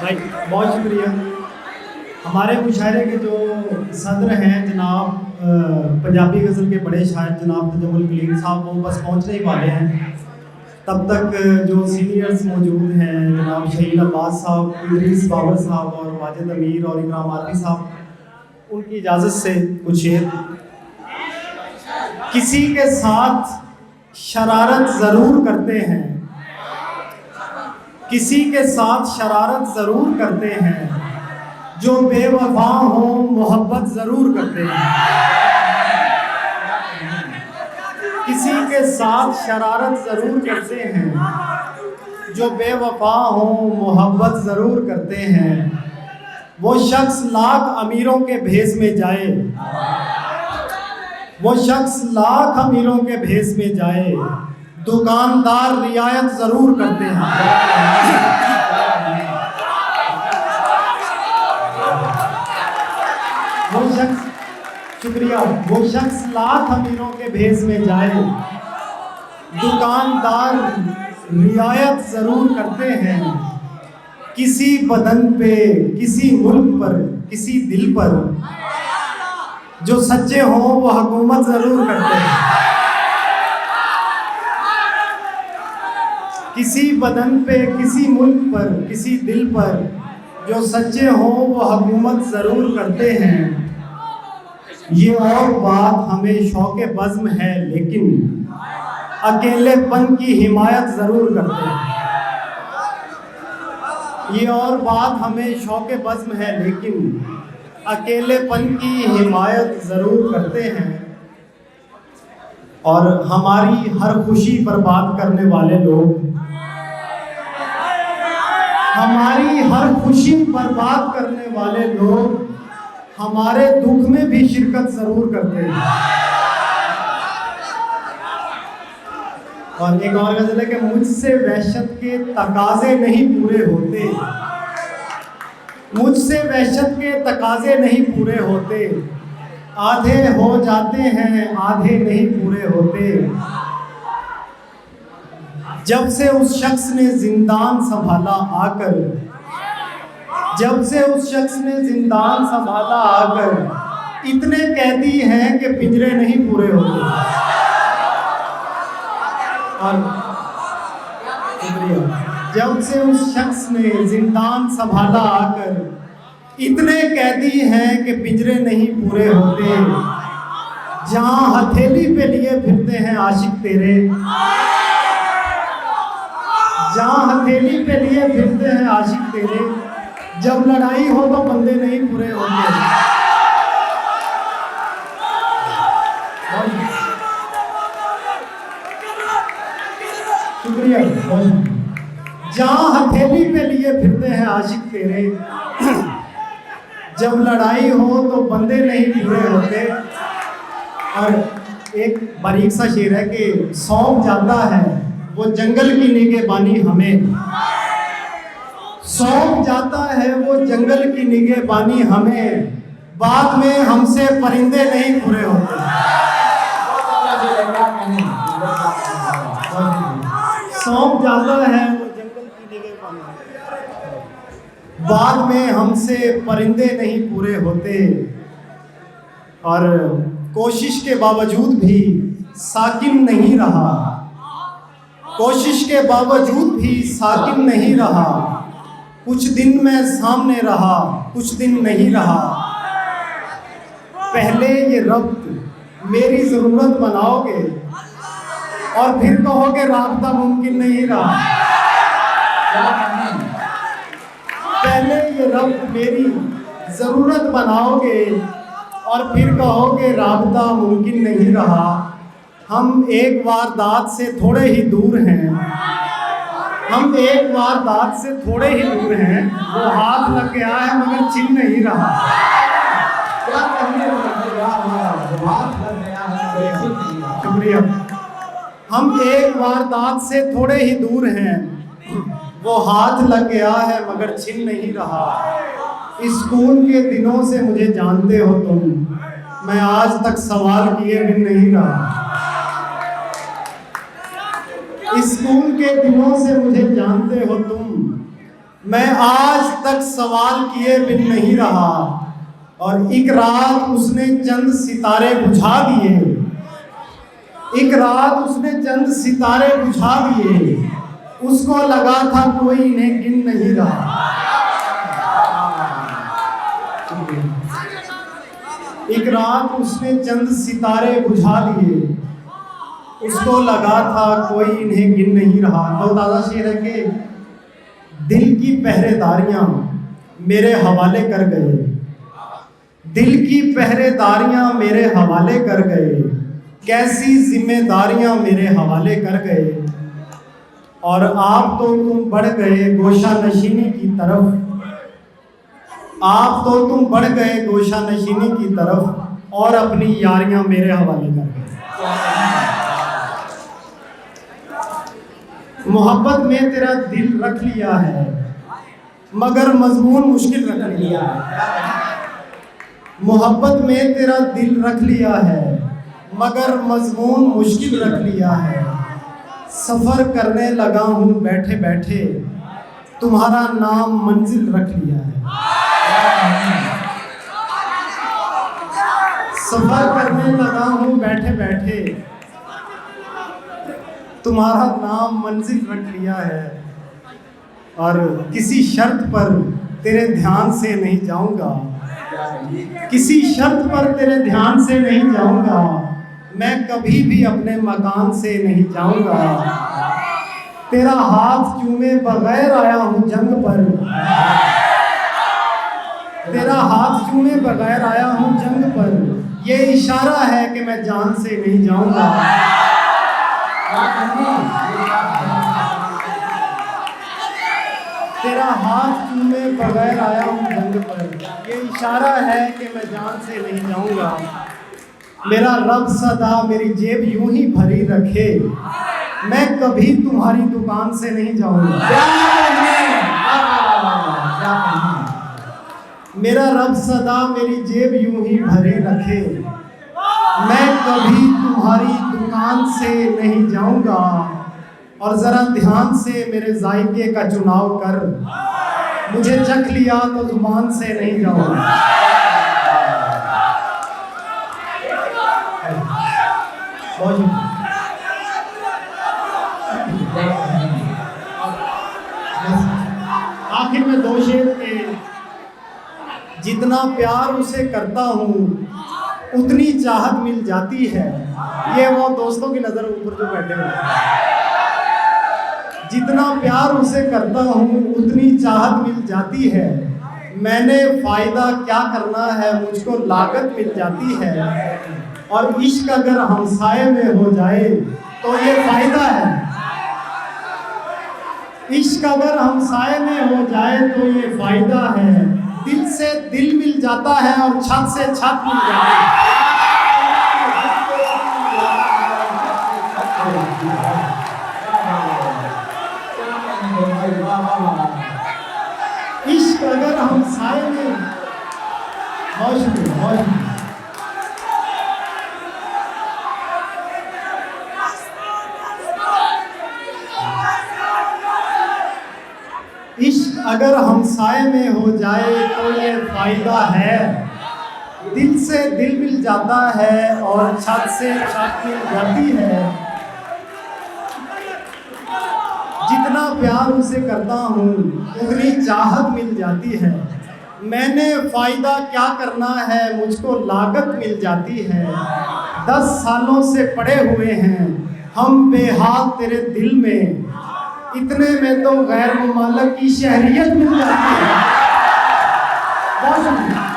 भाई बहुत शुक्रिया। हमारे मुशायरे के जो सदर हैं जनाब पंजाबी गज़ल के बड़े शायर जनाब तजमुल कलीम साहब, वो बस पहुंचने ही वाले हैं। तब तक जो सीनियर्स मौजूद हैं जनाब शहीद अब्बास साहब, इदरीस बाबर साहब और वाजिद अमीर और इकराम आरफी साहब, उनकी इजाज़त से कुछ शेर। किसी के साथ शरारत ज़रूर करते हैं, किसी के साथ शरारत ज़रूर करते हैं, जो बेवफा हो मोहब्बत ज़रूर करते हैं। किसी के साथ शरारत ज़रूर करते हैं, जो बेवफा हो मोहब्बत ज़रूर करते हैं। वो शख्स लाख अमीरों के भेस में जाए, वो शख्स लाख अमीरों के भेस में जाए, दुकानदार रियायत ज़रूर करते हैं। वो शख्स, शुक्रिया, वो शख्स लाख अमीरों के भेस में जाए, दुकानदार रियायत ज़रूर करते हैं। किसी बदन पे, किसी मुल्क पर, किसी दिल पर, जो सच्चे हों वो हुकूमत ज़रूर करते हैं। किसी बदन पे, किसी मुल्क पर, किसी दिल पर, जो सच्चे हों वो हुकूमत ज़रूर करते हैं। ये और बात हमें शौक़ बज़्म है, लेकिन अकेलेपन की हिमायत ज़रूर करते हैं। ये और बात हमें शौक़ बज़्म है, लेकिन अकेलेपन की हिमायत ज़रूर करते हैं। और हमारी हर खुशी बर्बाद करने वाले लोग, हमारी हर खुशी बर्बाद करने वाले लोग हमारे दुख में भी शिरकत ज़रूर करते हैं। और एक और गज़ल है कि मुझसे वहशत के तकाज़े नहीं पूरे होते, मुझसे वहशत के तकाज़े नहीं पूरे होते, आधे हो जाते हैं आधे नहीं पूरे होते। जब से उस शख्स ने जिंदान संभाला आकर, जब से उस शख्स ने जिंदान संभाला आकर, इतने कैदी हैं कि पिंजरे नहीं पूरे होते। और शुक्रिया, जब से उस शख्स ने जिंदान संभाला आकर, इतने कैदी हैं कि पिंजरे नहीं पूरे होते। जहाँ हथेली पे लिए फिरते हैं आशिक तेरे, जहाँ हथेली पे लिए फिरते हैं आशिक तेरे, जब लड़ाई हो तो बंदे नहीं पूरे होते। शुक्रिया। जहाँ हथेली पे लिए फिरते हैं आशिक तेरे, जब लड़ाई हो तो बंदे नहीं पूरे होते। और एक बारीक सा शेर है कि सौंप जाता है वो जंगल की निगहबानी हमें, सौंप जाता है वो जंगल की निगहबानी हमें, बाद में हमसे परिंदे नहीं पूरे होते। सौंप जाता है वो जंगल की निगहबानी, बाद में हमसे परिंदे नहीं पूरे होते। और कोशिश के बावजूद भी साकिन नहीं रहा, कोशिश के बावजूद भी साकिन नहीं रहा। कुछ दिन मैं सामने रहा, कुछ दिन नहीं रहा। पहले ये रब्त मेरी ज़रूरत बनाओगे, और फिर कहोगे राब्ता मुमकिन नहीं रहा। पहले ये रब्त मेरी ज़रूरत बनाओगे, और फिर कहोगे राब्ता मुमकिन नहीं रहा। हम एक वारदात से थोड़े ही दूर हैं, हम एक वारदात से थोड़े ही दूर हैं। वो हाथ लग गया है मगर छिन नहीं रहा। शुक्रिया। हम एक वारदात से थोड़े ही दूर हैं, वो हाथ लग गया है मगर छिन नहीं रहा। स्कूल के दिनों से मुझे जानते हो तुम, मैं आज तक सवाल किए बिन नहीं रहा। स्कूल के दिनों से मुझे जानते हो तुम, मैं आज तक सवाल किए बिन नहीं रहा, और एक रात उसने चंद सितारे बुझा दिए, एक रात उसने चंद सितारे बुझा दिए, उसको लगा था कोई इन्हें गिन नहीं रहा। एक रात उसने चंद सितारे बुझा दिए, उसको लगा था कोई इन्हें गिन नहीं रहा। तो दादा शेर है कि दिल की पहरेदारियां मेरे हवाले कर गए, दिल की पहरेदारियां मेरे हवाले कर गए, कैसी जिम्मेदारियां मेरे हवाले कर गए। और आप तो तुम बढ़ गए गोशा नशीनी की तरफ, आप तो तुम बढ़ गए गोशा नशीनी की तरफ, और अपनी यारियां मेरे हवाले कर गए। मोहब्बत में तेरा दिल रख लिया है, मगर मजमून मुश्किल रख लिया है। मोहब्बत में तेरा दिल रख लिया है, मगर मजमून मुश्किल रख लिया है। सफ़र करने लगा हूँ बैठे बैठे, तुम्हारा नाम मंजिल रख लिया है। सफ़र करने लगा हूँ बैठे बैठे, तुम्हारा नाम मंजिल रख लिया है। और किसी शर्त पर तेरे ध्यान से नहीं जाऊंगा, किसी शर्त पर तेरे ध्यान से नहीं जाऊंगा, मैं कभी भी अपने मकान से नहीं जाऊंगा। तेरा हाथ चूमे बगैर आया हूँ जंग पर, तेरा हाथ चूमे बगैर आया हूँ जंग पर, ये इशारा है कि मैं जान से नहीं जाऊंगा। तेरा हाथ चूमे बगैर आया हूँ जंग पर, ये इशारा है कि मैं जान से नहीं जाऊंगा। मेरा रब सदा मेरी जेब यूं ही भरी रखे, मैं कभी तुम्हारी दुकान से नहीं जाऊंगा। मेरा रब सदा मेरी जेब यूं ही भरी रखे, मैं कभी तुम्हारी दुकान से नहीं जाऊंगा। और ज़रा ध्यान से मेरे जायके का चुनाव कर, मुझे चख लिया तो जुबान से नहीं जाऊंगा। आखिर में दो शेर के, जितना प्यार उसे करता हूँ उतनी चाहत मिल जाती है। ये वो दोस्तों की नज़र ऊपर जो बैठे हुए हैं। जितना प्यार उसे करता हूँ उतनी चाहत मिल जाती है, मैंने फ़ायदा क्या करना है मुझको लागत मिल जाती है। और इश्क अगर हमसाए में हो जाए तो ये फ़ायदा है, इश्क अगर हमसाए में हो जाए तो ये फ़ायदा है। दिल से दिल मिल जाता है और छत से छत मिल जाती है। इश्क अगर हमसाए में इश्क अगर हमसाए में हो जाए तो ये फ़ायदा है। दिल से दिल मिल जाता है और छत से छत मिल जाती है। जितना प्यार उसे करता हूँ उतनी चाहत मिल जाती है। मैंने फ़ायदा क्या करना है मुझको लागत मिल जाती है। 10 सालों से पड़े हुए हैं हम बेहाल तेरे दिल में, इतने में तो गैर मुमालक की शहरियत मिल जाती है। बहुत शुक्रिया।